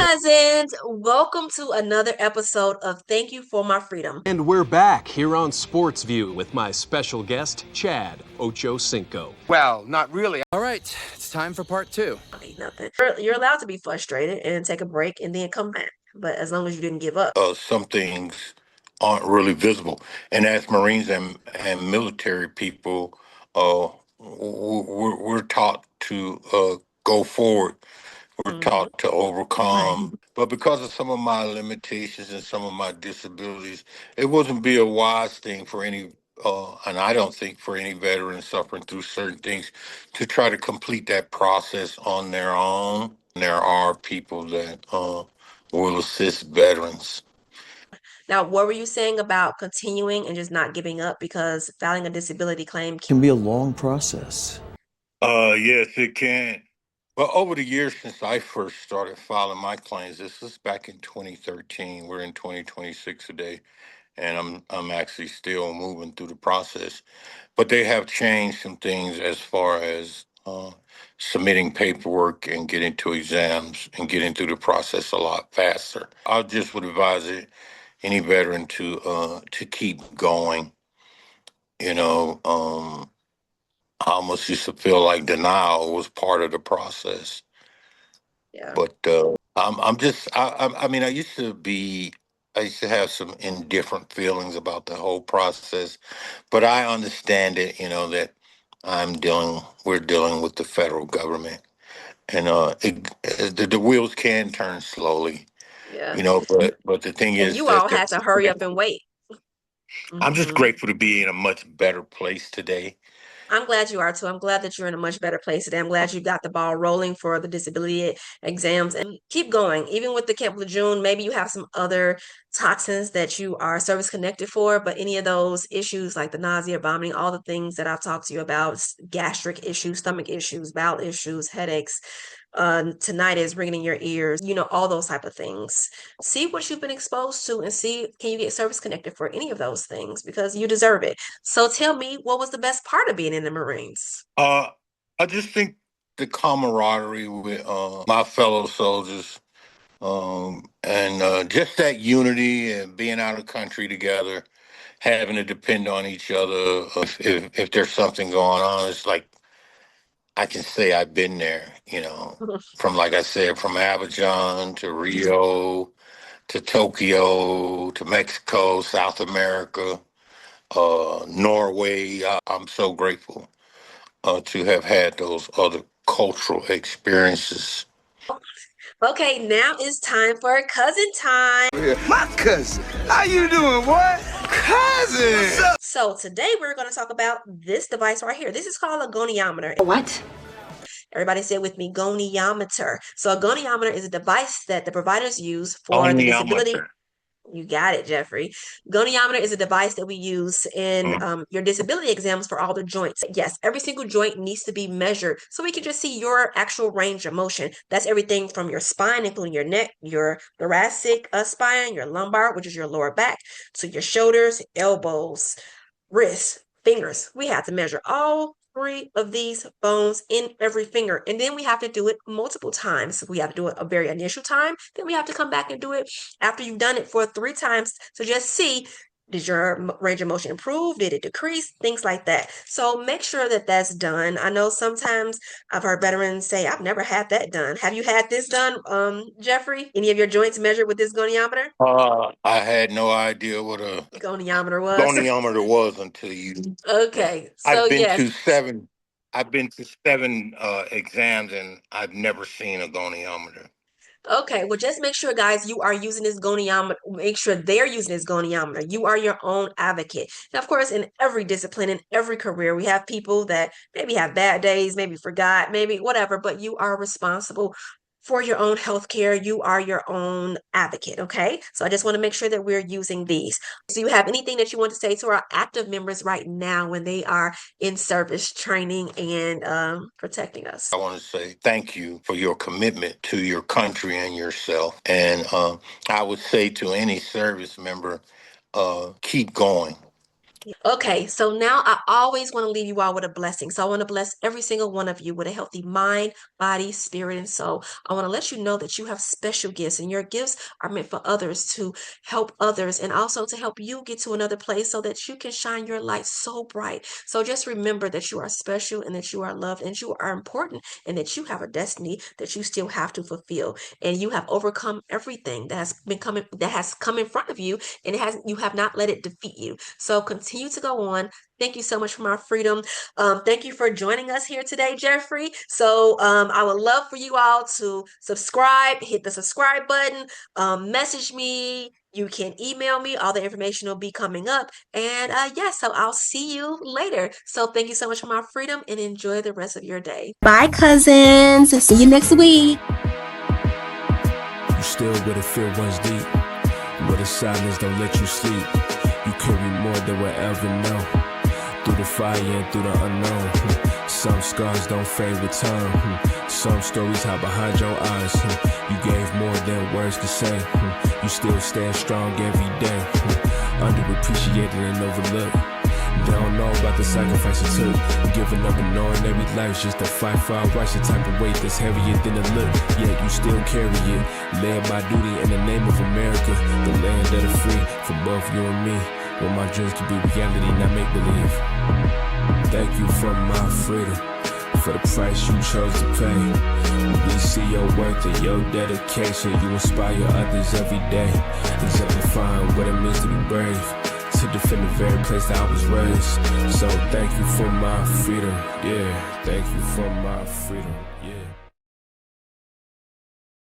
cousins. Welcome to another episode of Thank You for My Freedom. And we're back here on Sports View with my special guest, Chad Ochocinco. Well, not really. All right, it's time for part two. Ain't nothing. You're allowed to be frustrated and take a break and then come back. But as long as you didn't give up. Some things aren't really visible. And as Marines and military people, we're taught to go forward. We're taught to overcome. But because of some of my limitations and some of my disabilities, it wouldn't be a wise thing for any, and I don't think for any veteran suffering through certain things, to try to complete that process on their own. There are people that will assist veterans. Now, what were you saying about continuing and just not giving up because filing a disability claim Can be a long process. Yes, it can. Well, over the years since I first started filing my claims, this was back in 2013. We're in 2026 today, and I'm actually still moving through the process. But they have changed some things as far as submitting paperwork and getting to exams and getting through the process a lot faster. I just would advise any veteran to keep going. You know, I almost used to feel like denial was part of the process. Yeah. But I'm just, I mean, I used to have some indifferent feelings about the whole process, but I understand it, that we're dealing with the federal government, and the wheels can turn slowly, Yeah. but the thing And is you that all had to hurry up and wait. I'm just grateful to be in a much better place today. I'm glad you are too. I'm glad that you're in a much better place today. I'm glad you got the ball rolling for the disability exams and keep going. Even with the Camp Lejeune, maybe you have some other toxins that you are service connected for, but any of those issues like the nausea, vomiting, all the things that I've talked to you about, gastric issues, stomach issues, bowel issues, headaches, tinnitus ringing in your ears, all those type of things. See what you've been exposed to and see, can you get service connected for any of those things because you deserve it. So tell me, what was the best part of being in the Marines? I just think the camaraderie with my fellow soldiers, and just that unity and being out of the country together, having to depend on each other. If there's something going on, it's like I can say I've been there, from, like I said, from Abidjan to Rio to Tokyo to Mexico, South America, Norway. I'm so grateful to have had those other cultural experiences. Okay, now it's time for cousin time. My cousin, how you doing, boy? Cousin! So today we're going to talk about this device right here. This is called a goniometer. What? Everybody say it with me, goniometer. So a goniometer is a device that the providers use for the disability. You got it, Jeffrey. Goniometer is a device that we use in your disability exams for all the joints. Yes, every single joint needs to be measured so we can just see your actual range of motion. That's everything from your spine, including your neck, your thoracic spine, your lumbar, which is your lower back, to your shoulders, elbows, wrists, fingers. We have to measure all 3 of these bones in every finger, and then we have to do it multiple times. We have to do it a very initial time, then we have to come back and do it after you've done it for 3 times to just see, did your range of motion improve, did it decrease, things like that. So make sure that that's done. I know sometimes I've heard veterans say, I've never had that done. Have you had this done, Jeffrey? Any of your joints measured with this goniometer? I had no idea what a goniometer was until you. Okay, so I've been yes. to 7. I've been to 7 exams, and I've never seen a goniometer. Okay, well, just make sure, guys, you are using this goniometer. Make sure they're using this goniometer. You are your own advocate. Now, of course, in every discipline, in every career, we have people that maybe have bad days, maybe forgot, maybe whatever, but you are responsible for your own health care. You are your own advocate, okay? So I just want to make sure that we're using these. So you have anything that you want to say to our active members right now when they are in service training and protecting us? I want to say thank you for your commitment to your country and yourself. And I would say to any service member, keep going. Okay, so now I always want to leave you all with a blessing. So I want to bless every single one of you with a healthy mind, body, spirit, and soul. I want to let you know that you have special gifts, and your gifts are meant for others, to help others, and also to help you get to another place so that you can shine your light so bright. So just remember that you are special, and that you are loved, and you are important, and that you have a destiny that you still have to fulfill. And you have overcome everything that has come in front of you, and you have not let it defeat you. So continue to go on. Thank you so much for my freedom. Thank you for joining us here today, Jeffrey. So I would love for you all to subscribe, hit the subscribe button, message me. You can email me. All the information will be coming up. And so I'll see you later. So thank you so much for my freedom, and enjoy the rest of your day. Bye, cousins. See you next week. You still where the fear runs deep, where the silence don't let you sleep. You carry more than we'll ever know, through the fire and through the unknown. Some scars don't fade with time. Some stories hide behind your eyes. You gave more than words could say. You still stand strong every day. Underappreciated and overlooked. They don't know about the sacrifice you took. Giving up and knowing every life's just a fight for our rights. The type of weight that's heavier than a look. Yet you still carry it, led by duty in the name of America, the land of the free, for both you and me. Where my dreams can be reality, not make believe. Thank you for my freedom, for the price you chose to pay. We see your worth and your dedication. You inspire others every day, exemplifying what it means to be brave, to defend the very place that I was raised. So thank you for my freedom, yeah. Thank you for my freedom, yeah.